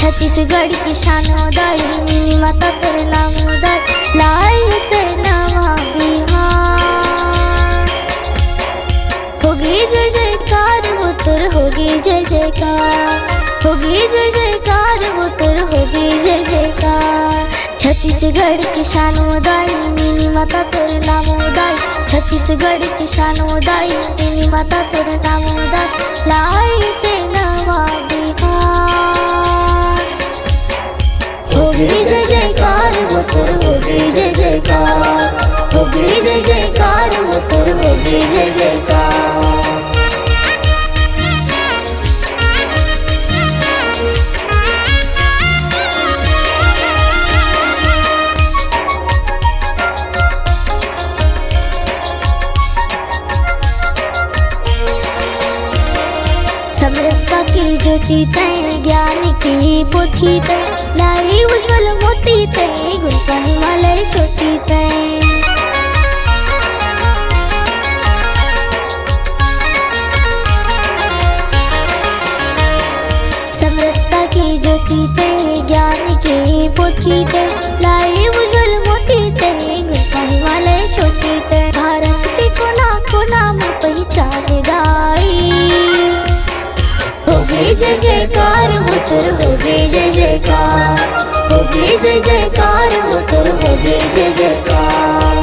छत्तीसगढ़ की शानोदय मिनी माता तेरे नाम उदय लाल तेरे नाम बिहार। होगी जय जयकार वो तुर होगी जय जयकार, होगी जय जयकार वो तुर होगी जय जयकार। छत्तीसगढ़ की शानोदय मिनी माता तेरे नाम उदय, छत्तीसगढ़ की शानोदय मिनी माता तेरे नाम उदय लाल तेरे नाम बिहार। होगी जय जयकार वो तुर होगी जय जयकार, होगी जय जयकार वो तुर होगी जय जयकार। समरसता की ज्योति तय, ज्ञान की पोथी तय, लाई उज्ज्वल मोती तय, गुण का हिमालय छोटी तय। समरसता की ज्योति तय, ज्ञान की पोथी तय, लाई उज्ज्वल मोती तय, गुण का हिमालय छोटी तय। भारत के कोना कोना में पहचान गाई, होगी जय जयकार वो तुर होगी जय जयकार, होगी जय जयकार वो तुर होगी जय जयकार।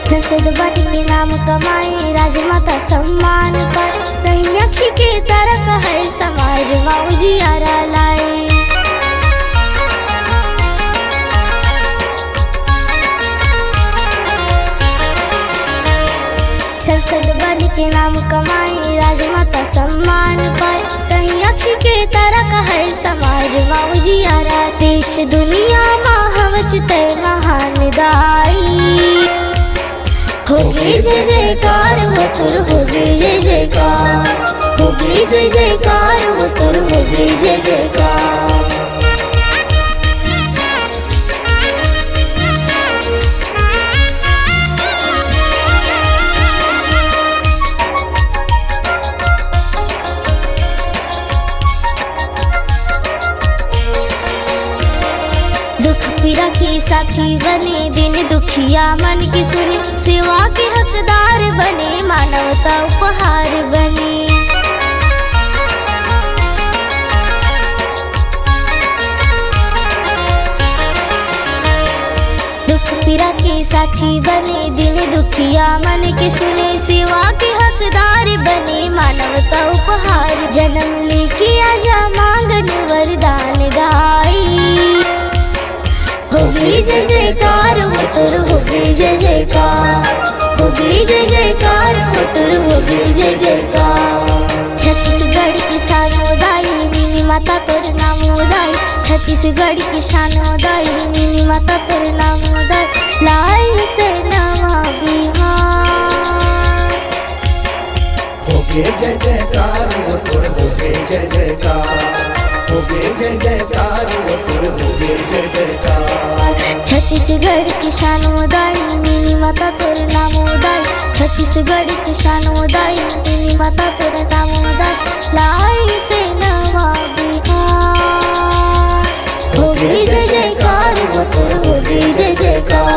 संसद बन के नाम कमाए, राजमाता सम्मान पाए, नहीं अखी के तरक है समाज उजियारा लाए। संसद बन के नाम कमाए, राजमाता सम्मान पाए, कहीं अखी के तरक है समाज उजियारा। देश दुनिया महावच तय महान दाई, होगी जय जयकार वो तुर होगी जय जयकार, होगी जय जयकार वो तुर होगी जय जयकार। दुख पीड़ा की साथी बने, दिन दुखिया मन की सुने, सेवा के हकदार बने, मानवता उपहार बने। दुख पीड़ा के साथी बने, दिन दुखिया मन के सुने, सेवा के हकदार बने, मानवता उपहार। जन्म लेके आजा मांगन वरदान दाई, होगी जय जयकार वो तुर होगी जय जयकार, होगी जय जयकार वो तुर होगी जय जयकार। छत्तीसगढ़ की शानोदय मिनी माता तेरे नाम उदय, छत्तीसगढ़ की शानोदय मिनी माता तेरे नाम उदय लाल तेरे नाम बिहार। होगी जय जयकार वो तुर होगी जय जयकार, होगी जय जयकार वो तुर होगी जय जयकार। छत्तीसगढ़ की शानोदय मिनी माता तेरे नाम उदय, छत्तीसगढ़ की शानोदय मिनी माता तेरे नाम उदय लाल तेरे नाम बिहार। होगी जय जयकार वो तुर होगी जय जयकार।